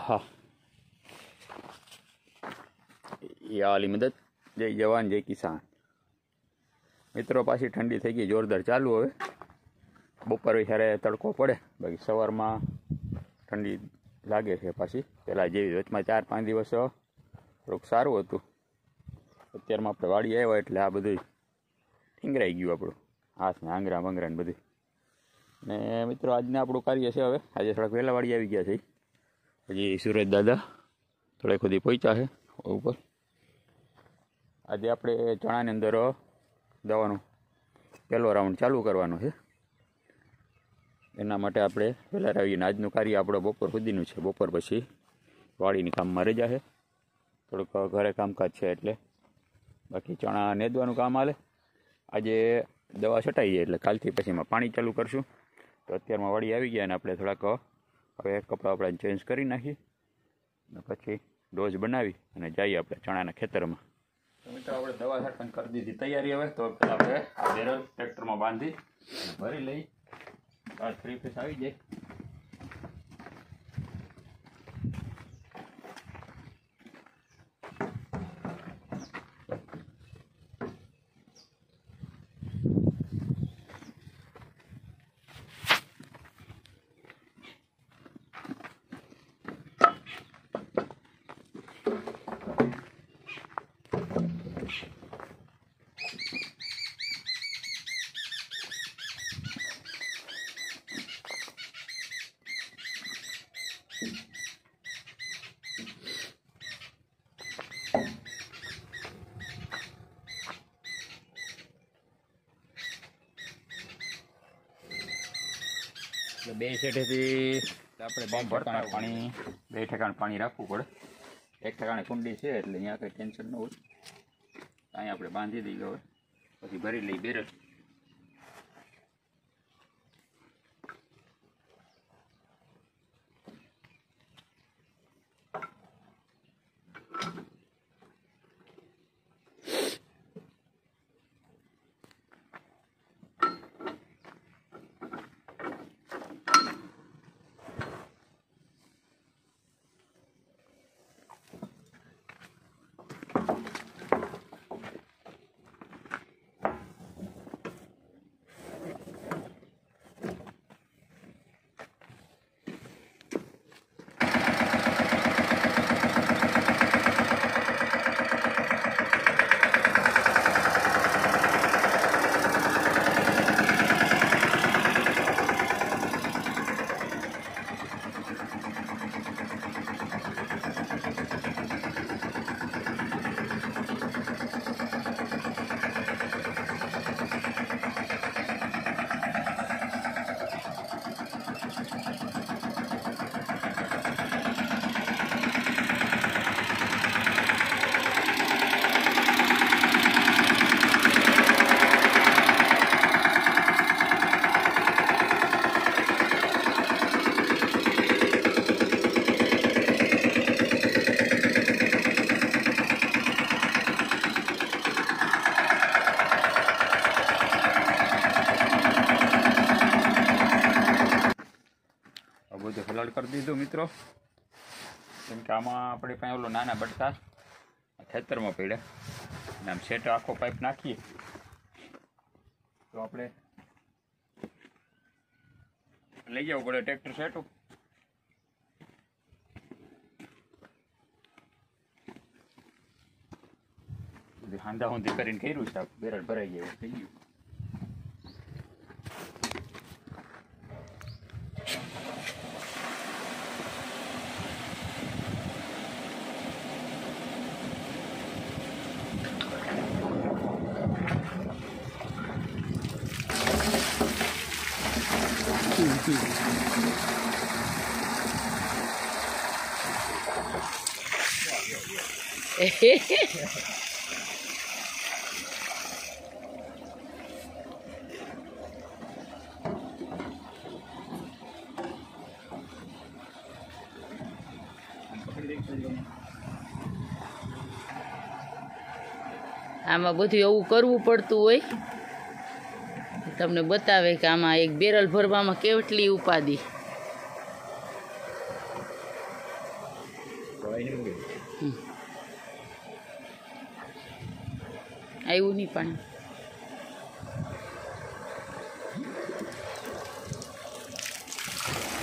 હા યા વાલી મદદ, જય જવાન જય કિસાન. મિત્રો પાછી ઠંડી થઈ ગઈ જોરદાર ચાલુ. હવે બપોરે જ્યારે તડકો પડે, બાકી સવારમાં ઠંડી લાગે છે પાછી પહેલાં જેવી. વચમાં 4-5 દિવસ થોડુંક સારું હતું. અત્યારમાં આપણે વાડી આવ્યા એટલે આ બધું ઠીંગરાઈ ગયું આપણું હાથ ને આંગરા બંગરા ને બધું. ને મિત્રો આજને આપણું કાર્ય છે. હવે આજે થોડાક વહેલા વાડી આવી ગયા છે. હજી સુરજ દાદા થોડેક સુધી પહોંચ્યા છે ઉપર. આજે આપણે ચણાની અંદર દવાનો પહેલો રાઉન્ડ ચાલુ કરવાનો છે. એના માટે આપણે વહેલા આવીને આજનું કાર્ય આપણો બપોર સુધીનું છે. બપોર પછી વાડીની કામમાં રજા છે. થોડુંક ઘરે કામકાજ છે એટલે. બાકી ચણા નેદવાનું કામ હાલે. આજે દવા છટાઈ જાય એટલે કાલથી પછી એમાં પાણી ચાલુ કરશું. તો અત્યારમાં વાડી આવી ગયા અને આપણે થોડાક હવે કપડાં આપણે ચેન્જ કરી નાખીએ અને પછી ડોઝ બનાવી અને જઈએ આપણે ચણાના ખેતરમાં. તો મિત્રો આપણે દવા છાંટવાની કરી દીધી તૈયારી. હવે તો પહેલાં આપણે આ બેરલ ટ્રેક્ટરમાં બાંધી અને ભરી લઈ. 3 ફેસ આવી જાય. એટલે 2 સેટેથી આપણે 2 ઠેકાણે પાણી રાખવું પડે. 1 ઠેકાણે કુંડી છે એટલે અહીંયા કંઈ ટેન્શન ન હોય. અહીંયા આપણે બાંધી દઈએ. હવે પછી ભરી લઈ બેરલ. બધું હલાડ કરી દીધું મિત્રો. કેમ કે આમાં આપણે પાસે ઓલો નાના બટકા ખેતરમાં પડ્યા અને આમ સેટ આખો પાઇપ નાખીએ તો આપણે લઈ જવું પડે ટ્રેક્ટર સેટું. હાંધા ઊંધી કરીને કર્યું છે. બેરલ ભરાઈ ગયું થઈ ગયું. આમાં બધું એવું કરવું પડતું હોય. તમને બતાવે કે આમાં એક બેરલ ભરવામાં કેટલી ઉપાધિ. આવ્યું નહીં પાણી.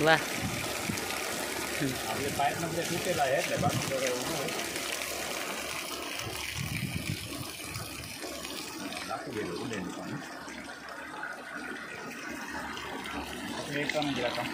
વાહ, આપણે પાઇપ નંબર તૂટેલા છે એટલે બાકી તો એવું ન હોય. નાખી દેલું ઉડેલું પાણી. આપણે એક કામ જ રાખા.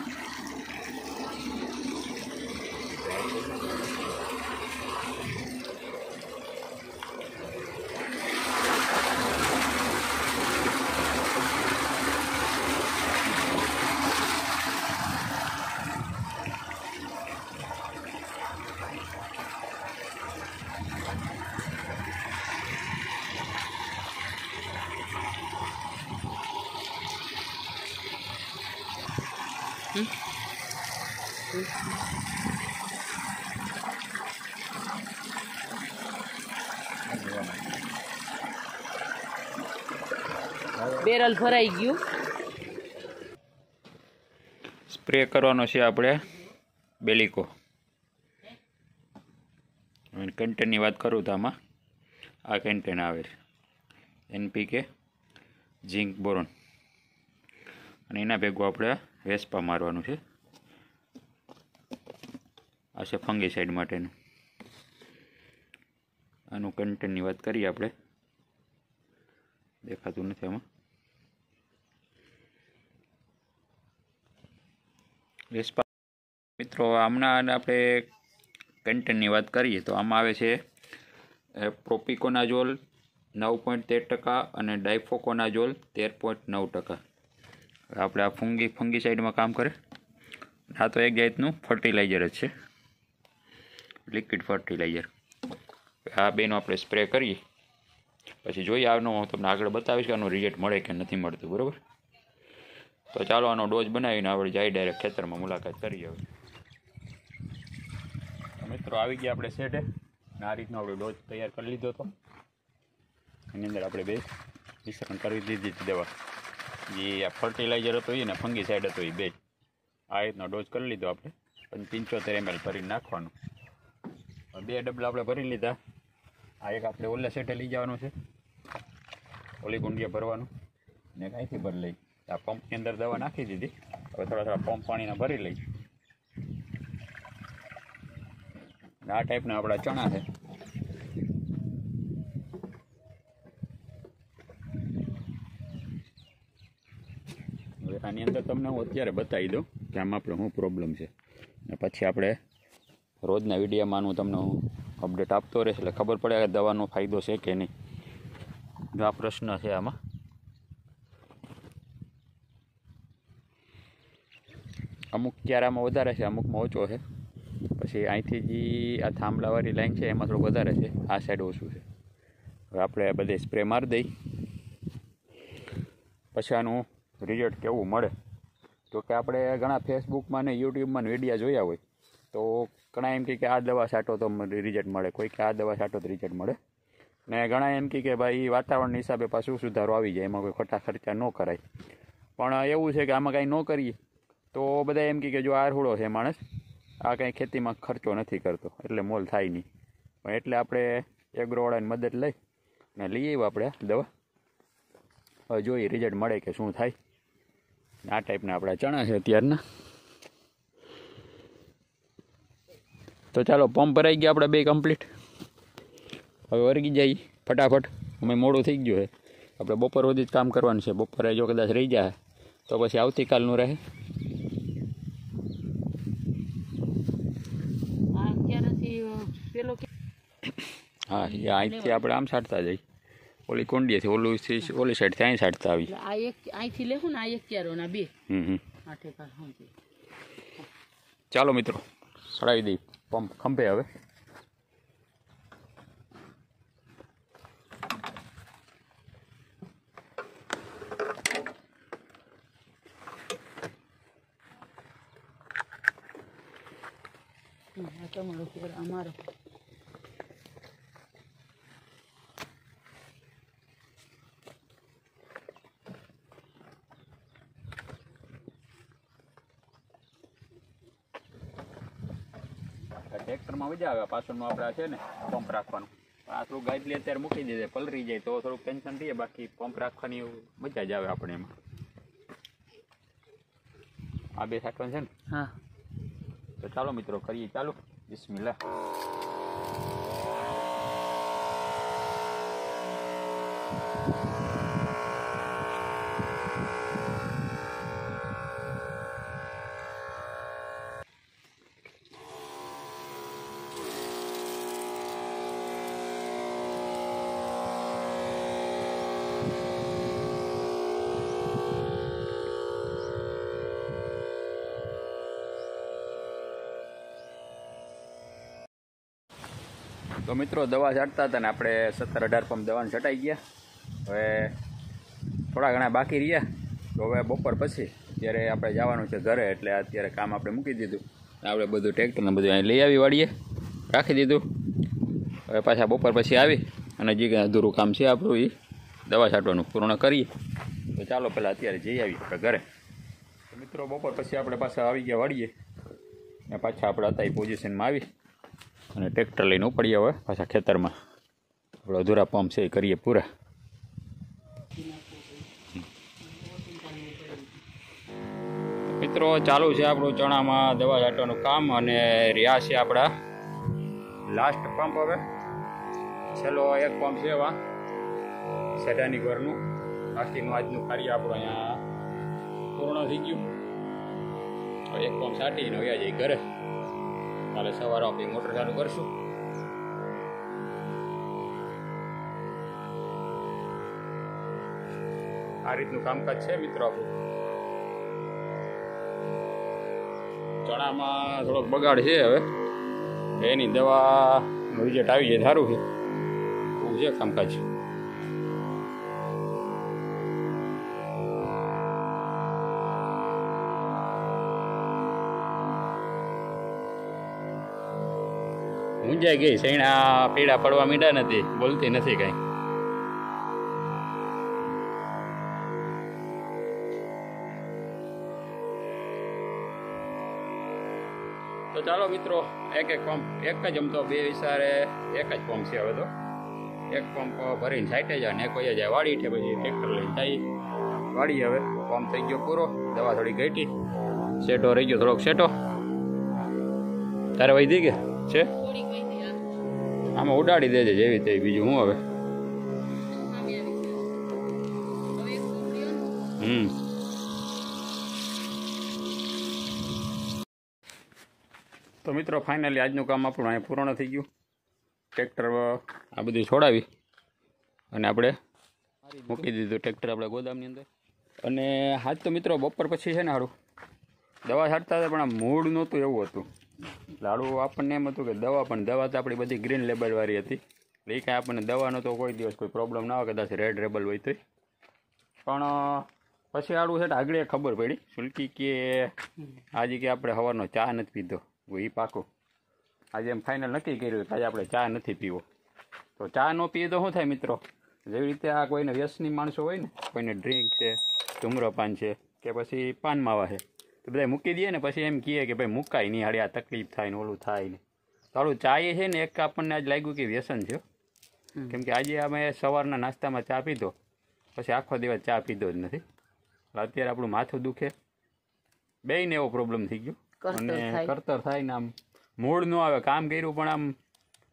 બેરલ ભરાઈ ગયું. સ્પ્રે કરવાનો છે આપણે બેલિકો. કન્ટેનની વાત કરું તો આમાં આ કન્ટેન આવે છે NPK ઝીંક બોરોન, અને એના ભેગું આપણે વેસ્પા મારવાનું છે. આ છે ફંગીસાઇડ માટેનું. આનું કન્ટેનની વાત કરીએ આપણે. દેખાતું નથી આમાં. વેસ્પા મિત્રો આમના આપણે કન્ટેનની વાત કરીએ તો આમાં આવે છે પ્રોપિકોનાઝોલ 9.13% અને ડાયફોકોનાઝોલ 13.9%. આપણે આ ફંગીસાઇડમાં કામ કરે. આ તો એક જાતનું ફર્ટિલાઇઝર જ છે, લિક્વિડ ફર્ટિલાઇઝર. આ બેનો આપણે સ્પ્રે કરીએ પછી જોઈએ આનો હું તમને આગળ બતાવીશ કે આનું રિઝલ્ટ મળે કે નથી મળતું. બરાબર, તો ચાલો આનો ડોઝ બનાવીને આપણે જાય ડાયરેક્ટ ખેતરમાં મુલાકાત કરીએ. હવે મિત્રો આવી ગયા આપણે શેડે. આ રીતનો આપણે ડોઝ તૈયાર કરી લીધો હતો. એની અંદર આપણે બે મિશ્રણ કરી દીધી હતી દવા. જે આ ફર્ટિલાઇઝર હતો એ ને ફંગીસાઇડ હતો એ બે. આ રીતનો ડોઝ કરી લીધો આપણે. 75 ml ભરીને નાખવાનું. 2 ડબલા આપણે ભરી લીધા. આ એક આપણે ઓલા સેટે લઈ જવાનું છે, ઓલી કુંડીએ ભરવાનું, ને કાંઈથી ભરી લઈ. આ પંપની અંદર દવા નાખી દીધી. હવે થોડા પંપ પાણીના ભરી લઈ. આ ટાઈપના આપણા ચણા છે. હવે આની અંદર તમને હું અત્યારે બતાવી દઉં કે આમાં આપણે શું પ્રોબ્લેમ છે, ને પછી આપણે રોજના વિડીયોમાં હું તમને અપડેટ આપતો રહેશે એટલે ખબર પડે કે દવાનો ફાયદો છે કે નહીં. જો આ પ્રશ્ન છે આમાં. અમુક ક્યારામાં વધારે છે, અમુકમાં ઓછો છે. પછી અહીંથી જે આ થાંભલાવાળી લાઈન છે એમાં થોડું વધારે છે, આ સાઈડ ઓછું છે. હવે આપણે બધે સ્પ્રે મારી દઈ પછી આનું રિઝલ્ટ કેવું મળે. તો કે આપણે ઘણા ફેસબુકમાં ને યુટ્યુબમાં વિડીયા જોયા હોય તો ઘણા એમ કે આ દવા છાંટો તો રિઝલ્ટ મળે, કોઈ કે આ દવા છાંટો તો રિઝલ્ટ મળે, ને ઘણા એમ કે ભાઈ વાતાવરણ હિસાબે પાછું સુધારો આવી જાય, એમાં કોઈ ખોટા ખર્ચા ન કરાય. પણ એવું છે કે આમાં કાંઈ ન કરીએ તો બધા એમ કે જો આરહુડો છે માણસ, આ કાંઈ ખેતીમાં ખર્ચો નથી કરતો એટલે મોલ થાય નહીં. પણ એટલે આપણે એગ્રોવાળાની મદદ લઈ ને લઈ આવ્યું આપણે દવા. હવે જોઈએ રિઝલ્ટ મળે કે શું થાય. આ ટાઈપના આપણા ચણા છે અત્યારના. તો ચાલો પંપ ભરાઈ ગયા આપણે બે કમ્પ્લીટ. હવે વર્ગી જાય ફટાફટ. અમે મોડું થઈ ગયું છે. આપણે બપોર સુધી જ કામ કરવાનું છે. બપોરે જો કદાચ રહી જાય તો પછી આવતીકાલનું રહે. હા, અહીંથી આપણે આમ છાંટતા જઈએ. ઓલી કુંડીએથી ઓલી સાઈડથી અહીં છાંટતા આવી. આ એક અહીંથી લેવું ને, આ એક ક્યારો ના બે. ચાલો મિત્રો ચડાવી દઈ પંપ ખંભે. હવે તમારો અમારો ટ્રેક્ટરમાં મજા આવે. પાછળનું આપણે છે ને પંપ રાખવાનું, પણ આ થોડું ગાઈડલી અત્યારે મૂકી દીધે, પલરી જાય તો થોડુંક ટેન્શન રહીએ, બાકી પંપ રાખવાની મજા જ આવે આપણે એમાં. આ બે સાટવાનું છે ને. હા તો ચાલો મિત્રો કરીએ ચાલુ. બિસ્મિલ્લાહ. તો મિત્રો દવા છાંટતા હતા ને આપણે 17-18 પંપ દવાને છટાઈ ગયા. હવે થોડા ઘણા બાકી રહ્યા. તો હવે બપોર પછી અત્યારે આપણે જવાનું છે ઘરે, એટલે અત્યારે કામ આપણે મૂકી દીધું. આપણે બધું ટ્રેક્ટરને બધું અહીં લઈ આવી વાડીએ રાખી દીધું. હવે પાછા બપોર પછી આવી અને જે કંઈ અધૂરું કામ છે આપણું એ દવા છાંટવાનું પૂર્ણ કરીએ. તો ચાલો પહેલાં અત્યારે જઈ આવીએ આપણે ઘરે. તો મિત્રો બપોર પછી આપણે પાછા આવી ગયા વાડીએ ને પાછા આપણે હતા એ પોઝિશનમાં આવી અને ટ્રેક્ટર લઈને ઉપડીએ હવે પાછા ખેતરમાં. આપણે અધૂરા પંપ છે એ કરીએ પૂરા. મિત્રો ચાલુ છે આપણું ચણામાં દવા છાંટવાનું કામ અને રહ્યા છે આપણા લાસ્ટ પંપ. હવે છેલ્લો એક પંપ છે એવા સેડાની ઘરનું બાકીનું આજનું કાર્ય આપણું અહીંયા પૂર્ણ થઈ ગયું. હવે એક પંપ છાંટીને વયા જઈએ ઘરે. કાલે સવારે આપણી મોટર ચાલુ કરશું. આ રીતનું કામકાજ છે મિત્રો આપણું. ચણામાં થોડોક બગાડ છે, હવે એની દવાનું રિઝલ્ટ આવી જાય સારું છે. એવું છે કામકાજ. મૂંઝાઈ ગઈ, સૈણા પીડા પડવા માંડ્યા નથી, બોલતી નથી કઈ. તો ચાલો મિત્રો એક પંપ એક જ તો બે વિચારે એક જ પંપ છે. હવે તો એક પંપ ભરીને સાઈટે જાય ને એક વયા જાય વાડી છે, પછી ટ્રેક્ટર લઈને જાય વાડી. હવે પંપ થઈ ગયો પૂરો, દવા થોડી ઘટી, સેટો રહી ગયો થોડોક સેટો. તારે વહી કે છે આમાં ઉડાડી દેજે જેવી તેવી, બીજું હું હવે. તો મિત્રો ફાઇનલી આજનું કામ આપણું અહીંયા પૂર્ણ થઈ ગયું. ટ્રેક્ટર આ બધું છોડાવી અને આપણે મૂકી દીધું ટ્રેક્ટર આપણે ગોદામની અંદર. અને આજ તો મિત્રો બપોર પછી છે ને સારું દવા છાંટતા હતા, પણ આ મૂળ નહોતું એવું હતું. લાડુ આપણને એમ હતું કે દવા તો આપણી બધી ગ્રીન લેબલવાળી હતી, એટલે એ કાંઈ આપણને દવાનો તો કોઈ દિવસ કોઈ પ્રોબ્લેમ ના હોય, કદાચ રેડ રેબલ હોય તો. પણ પછી આડું છે ને આગળ ખબર પડી સુલકી કે આજે કે આપણે સવારનો ચા નથી પીધો. એ પાકું આજે એમ ફાઇનલ નક્કી કર્યું કે આજે આપણે ચા નથી પીવો. તો ચા ન પીએ તો શું થાય મિત્રો? જેવી રીતે આ કોઈને વ્યસની માણસો હોય ને, કોઈને ડ્રિંક છે, ધૂમ્રપાન છે કે પછી પાન માવા છે, તો બધા મૂકી દઈએ ને પછી એમ કહીએ કે ભાઈ મુકાય નહીં, હાડી આ તકલીફ થાય ને ઓલું થાય ને. સારું ચા એ છે ને એક આપણને આજ લાગ્યું કે વ્યસન છે. કેમ કે આજે અમે સવારના નાસ્તામાં ચા પીધો, પછી આખો દિવસ ચા પીધો જ નથી. અત્યારે આપણું માથું દુખે, બેયને એવો પ્રોબ્લેમ થઈ ગયો અને કરતર થાય ને આમ મૂડ ન આવે. કામ કર્યું પણ આમ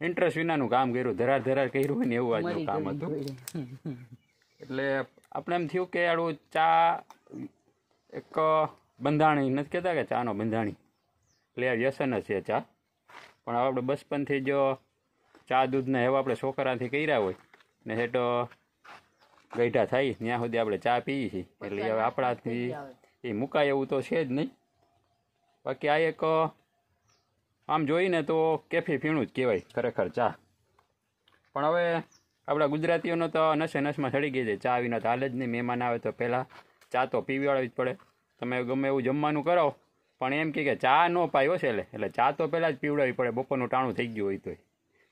ઇન્ટરેસ્ટ વિનાનું કામ કર્યું, ધરાર કર્યું હોય ને એવું આજનું કામ હતું. એટલે આપણે એમ થયું કે આડું ચા એક બંધાણી નથી કહેતા કે ચાનો બંધાણી, એટલે આ વ્યસન જ છે ચા. પણ આપણે બચપનથી જો ચા દૂધના એવા આપણે છોકરાથી કર્યા હોય ને હેઠો ગઈઢા થાય ત્યાં સુધી આપણે ચા પીએ છીએ, એટલે હવે આપણાથી એ મુકાય એવું તો છે જ નહીં. બાકી આ એક આમ જોઈને તો કેફી પીણું જ કહેવાય ખરેખર ચા. પણ હવે આપણા ગુજરાતીઓનો તો નસે નસમાં ચડી ગઈ છે, ચા વિના તો હાલ જ નહીં. મહેમાન આવે તો પહેલાં ચા તો પીવડાવવી જ પડે. તમે ગમે એવું જમવાનું કરો પણ એમ કે ચા ન પાયો છે એટલે ચા તો પહેલાં જ પીવડાવવી પડે, બપોરનું ટાણું થઈ ગયું હોય તો.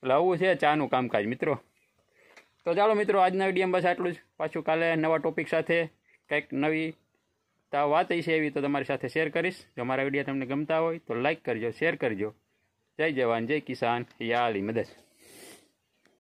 એટલે આવું છે ચાનું કામકાજ મિત્રો. તો ચાલો મિત્રો આજના વિડીયોમાં બસ આટલું જ. પાછું કાલે નવા ટોપિક સાથે કંઈક નવી વાત છે એવી તો તમારી સાથે શેર કરીશ. જો અમારા વિડીયો તમને ગમતા હોય તો લાઈક કરજો, શેર કરજો જય જવાન જય કિસાન યા અલી મદદ.